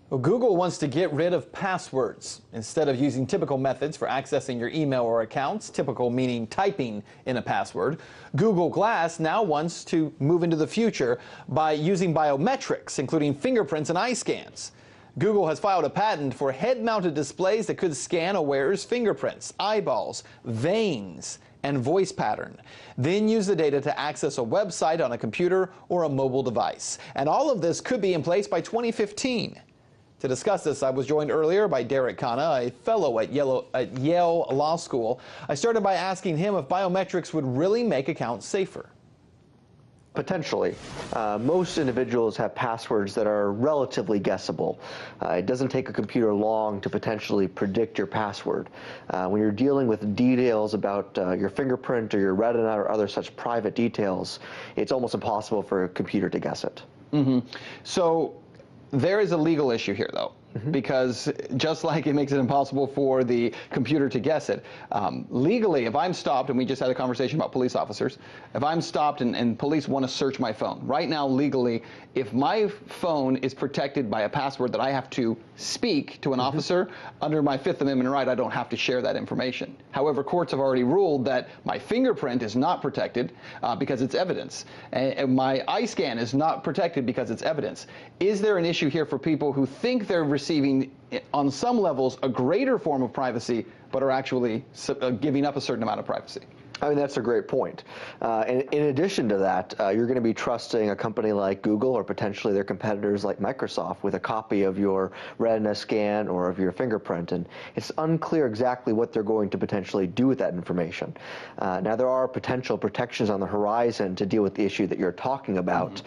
Well, Google wants to get rid of passwords. Instead of using typical methods for accessing your email or accounts, typical meaning typing in a password, Google Glass now wants to move into the future by using biometrics, including fingerprints and eye scans. Google has filed a patent for head-mounted displays that could scan a wearer's fingerprints, eyeballs, veins, and voice pattern, then use the data to access a website on a computer or a mobile device. And all of this could be in place by 2015. To discuss this, I was joined earlier by Derek Khanna, a fellow at Yale Law School. I started by asking him if biometrics would really make accounts safer. Potentially. Most individuals have passwords that are relatively guessable. It doesn't take a computer long to potentially predict your password. When you're dealing with details about your fingerprint or your retina or other such private details, it's almost impossible for a computer to guess it. So there is a legal issue here, though. Because just like it makes it impossible for the computer to guess it, legally, if I'm stopped, and we just had a conversation about police officers, if I'm stopped and police want to search my phone, right now legally, if my phone is protected by a password that I have to speak to an officer, under my Fifth Amendment right, I don't have to share that information. However, courts have already ruled that my fingerprint is not protected because it's evidence, and my eye scan is not protected because it's evidence. Is there an issue here for people who think they're receiving, on some levels, a greater form of privacy, but are actually giving up a certain amount of privacy? I mean, that's a great point. And in addition to that, you're going to be trusting a company like Google or potentially their competitors like Microsoft with a copy of your retina scan or of your fingerprint. And it's unclear exactly what they're going to potentially do with that information. Now, there are potential protections on the horizon to deal with the issue that you're talking about,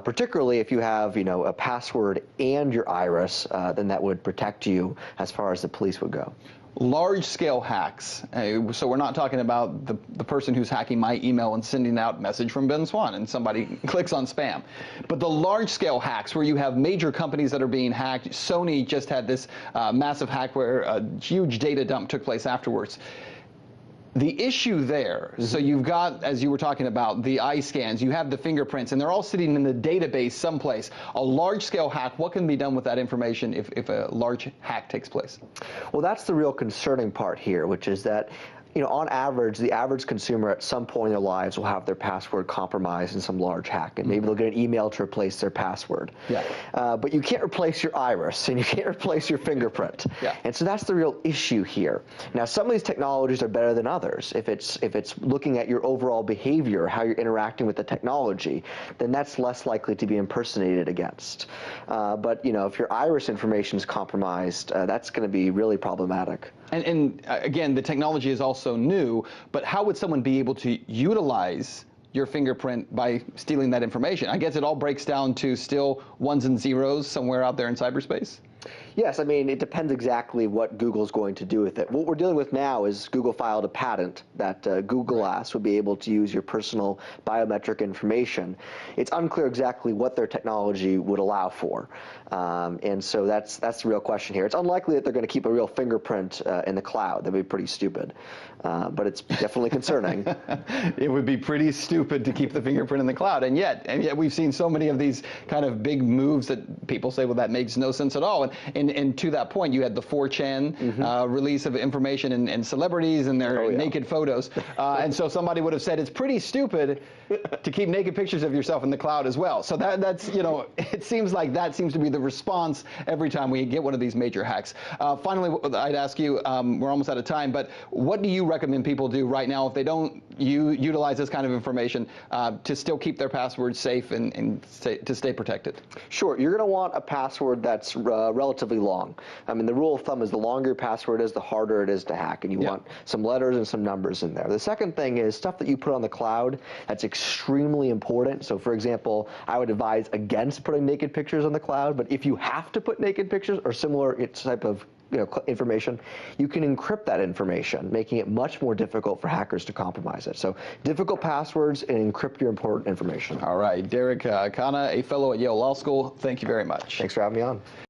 particularly if you have, a password and your iris, then that would protect you as far as the police would go. Large-scale hacks. So we're not talking about the person who's hacking my email and sending out a message from Ben Swan and somebody clicks on spam. But the large-scale hacks where you have major companies that are being hacked. Sony just had this massive hack where a huge data dump took place afterwards. The issue there, so you've got, as you were talking about, the eye scans, you have the fingerprints, and they're all sitting in the database someplace. A large-scale hack, what can be done with that information if a large hack takes place? Well, that's the real concerning part here, which is that on average, the average consumer at some point in their lives will have their password compromised in some large hack, and maybe they'll get an email to replace their password. But you can't replace your iris, and you can't replace your fingerprint. And so that's the real issue here. Now, some of these technologies are better than others. If it's looking at your overall behavior, how you're interacting with the technology, then that's less likely to be impersonated against. But if your iris information is compromised, that's going to be really problematic. And again, the technology is also new, but how would someone be able to utilize your fingerprint by stealing that information? I guess it all breaks down to still ones and zeros somewhere out there in cyberspace? Yes, I mean, it depends exactly what Google's going to do with it. What we're dealing with now is Google filed a patent that Google Glass would be able to use your personal biometric information. It's unclear exactly what their technology would allow for. And so that's the real question here. It's unlikely that they're going to keep a real fingerprint in the cloud. That'd be pretty stupid. But it's definitely concerning. It would be pretty stupid to keep the fingerprint in the cloud. And yet we've seen so many of these kind of big moves that people say, well, that makes no sense at all. And to that point, you had the 4chan release of information and celebrities and their naked photos. And so somebody would have said it's pretty stupid to keep naked pictures of yourself in the cloud as well. So that's, it seems like that seems to be the response every time we get one of these major hacks. Finally, I'd ask you, we're almost out of time, but what do you recommend people do right now if they don't utilize this kind of information to still keep their passwords safe and to stay protected? Sure. You're going to want a password that's relatively long. I mean, the rule of thumb is the longer your password is, the harder it is to hack, and you want some letters and some numbers in there. The second thing is stuff that you put on the cloud that's extremely important. So, for example, I would advise against putting naked pictures on the cloud, but if you have to put naked pictures or similar type of information, you can encrypt that information, making it much more difficult for hackers to compromise it. So difficult passwords and encrypt your important information. All right. Derek Khanna, a fellow at Yale Law School, thank you very much. Thanks for having me on.